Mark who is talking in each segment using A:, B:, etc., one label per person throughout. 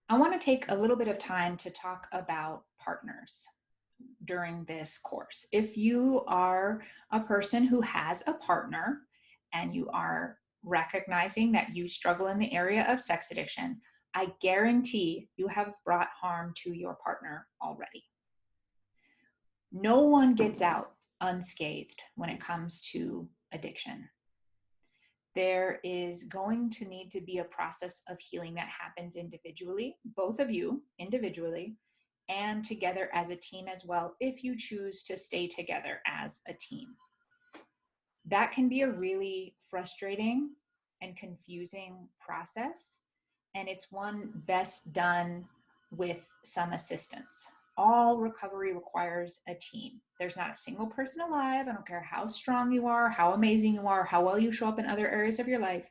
A: I want to take a little bit of time to talk about partners during this course. If you are a person who has a partner and you are recognizing that you struggle in the area of sex addiction, I guarantee you have brought harm to your partner already. No one gets out unscathed when it comes to addiction. There is going to need to be a process of healing that happens individually, both of you individually, and together as a team as well, if you choose to stay together as a team. That can be a really frustrating and confusing process, and it's one best done with some assistance. All recovery requires a team. There's not a single person alive. I don't care how strong you are, how amazing you are, how well you show up in other areas of your life.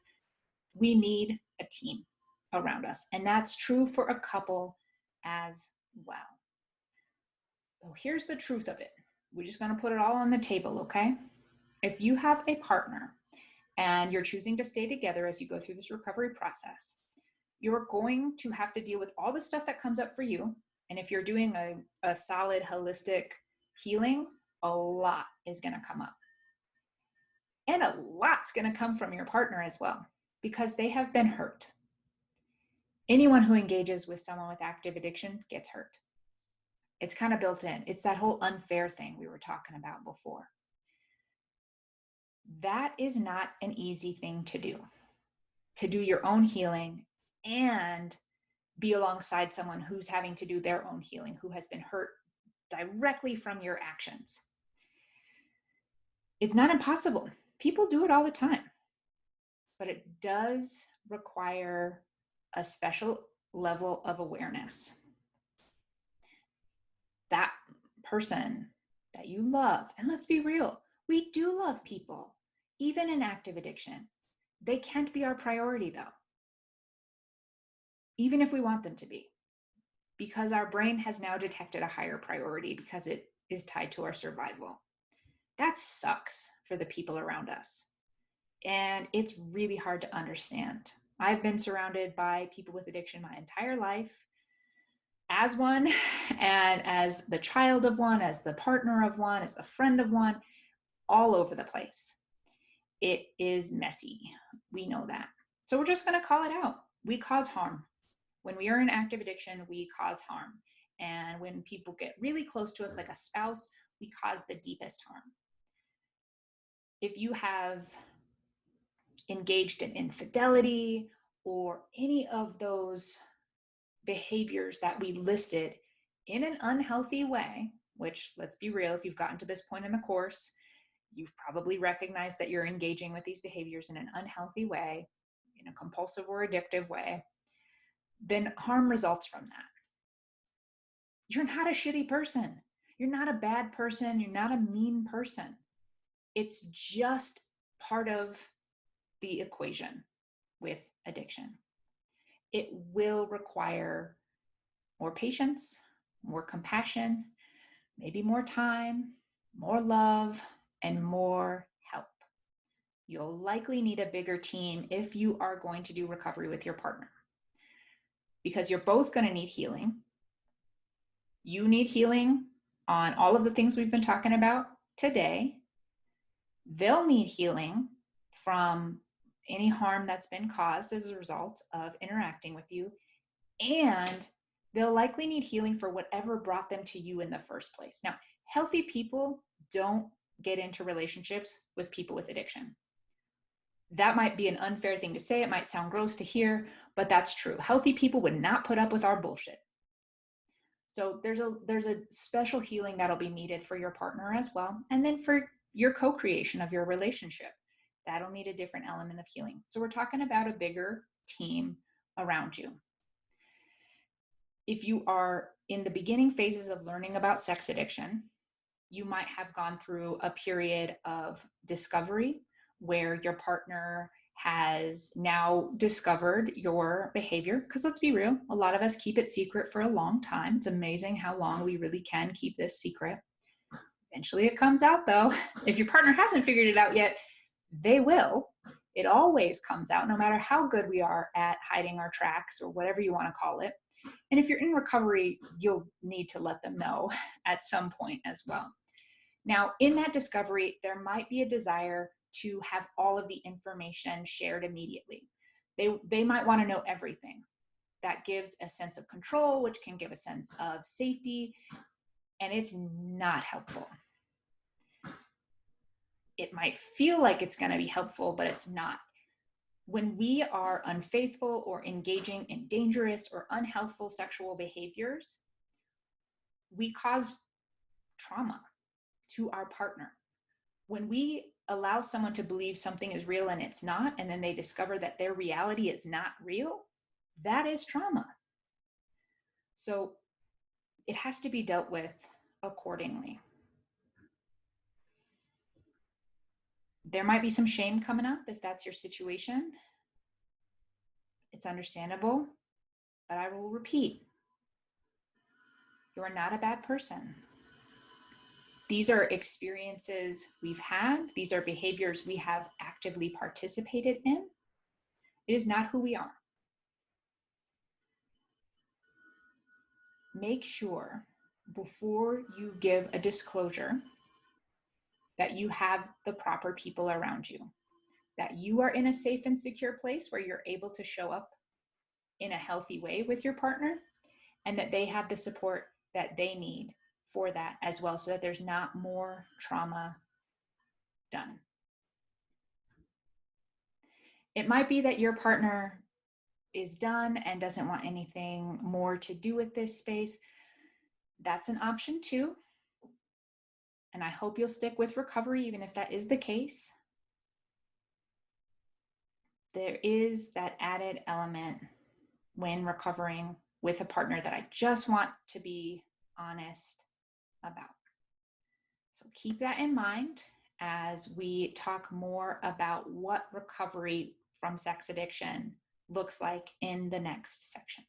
A: We need a team around us. And that's true for a couple as well. So here's the truth of it. We're just going to put it all on the table, okay? If you have a partner and you're choosing to stay together as you go through this recovery process, you're going to have to deal with all the stuff that comes up for you. And if you're doing a solid holistic healing, a lot is going to come up. And a lot's going to come from your partner as well, because they have been hurt. Anyone who engages with someone with active addiction gets hurt. It's kind of built in. It's that whole unfair thing we were talking about before. That is not an easy thing to do your own healing and be alongside someone who's having to do their own healing, who has been hurt directly from your actions. It's not impossible. People do it all the time, but it does require a special level of awareness. That person that you love, and let's be real, we do love people, even in active addiction. They can't be our priority though, even if we want them to be, because our brain has now detected a higher priority because it is tied to our survival. That sucks for the people around us. And it's really hard to understand. I've been surrounded by people with addiction my entire life, as one, and as the child of one, as the partner of one, as the friend of one, all over the place. It is messy. We know that. So we're just going to call it out. We cause harm. When we are in active addiction, we cause harm. And when people get really close to us, like a spouse, we cause the deepest harm. If you have engaged in infidelity or any of those behaviors that we listed in an unhealthy way, which, let's be real, if you've gotten to this point in the course, you've probably recognized that you're engaging with these behaviors in an unhealthy way, in a compulsive or addictive way, then harm results from that. You're not a shitty person. You're not a bad person. You're not a mean person. It's just part of the equation with addiction. It will require more patience, more compassion, maybe more time, more love, and more help. You'll likely need a bigger team if you are going to do recovery with your partner, because you're both going to need healing. You need healing on all of the things we've been talking about today. They'll need healing from any harm that's been caused as a result of interacting with you. And they'll likely need healing for whatever brought them to you in the first place. Now, healthy people don't get into relationships with people with addiction. That might be an unfair thing to say. It might sound gross to hear, but that's true. Healthy people would not put up with our bullshit. So there's a special healing that'll be needed for your partner as well. And then for your co-creation of your relationship, that'll need a different element of healing. So we're talking about a bigger team around you. If you are in the beginning phases of learning about sex addiction, you might have gone through a period of discovery where your partner has now discovered your behavior. Because let's be real, a lot of us keep it secret for a long time. It's amazing how long we really can keep this secret. Eventually it comes out though. If your partner hasn't figured it out yet, they will. It always comes out, no matter how good we are at hiding our tracks or whatever you want to call it. And if you're in recovery, you'll need to let them know at some point as well. Now, in that discovery, there might be a desire to have all of the information shared immediately. They might want to know everything. That gives a sense of control, which can give a sense of safety, and it's not helpful. It might feel like it's going to be helpful, but it's not. When we are unfaithful or engaging in dangerous or unhealthful sexual behaviors, we cause trauma to our partner. When we allow someone to believe something is real and it's not, and then they discover that their reality is not real, that is trauma. So it has to be dealt with accordingly. There might be some shame coming up if that's your situation. It's understandable, but I will repeat, you are not a bad person. These are experiences we've had. These are behaviors we have actively participated in. It is not who we are. Make sure before you give a disclosure that you have the proper people around you, that you are in a safe and secure place where you're able to show up in a healthy way with your partner, and that they have the support that they need for that as well, so that there's not more trauma done. It might be that your partner is done and doesn't want anything more to do with this space. That's an option too. And I hope you'll stick with recovery, even if that is the case. There is that added element when recovering with a partner that I just want to be honest about. So keep that in mind as we talk more about what recovery from sex addiction looks like in the next section.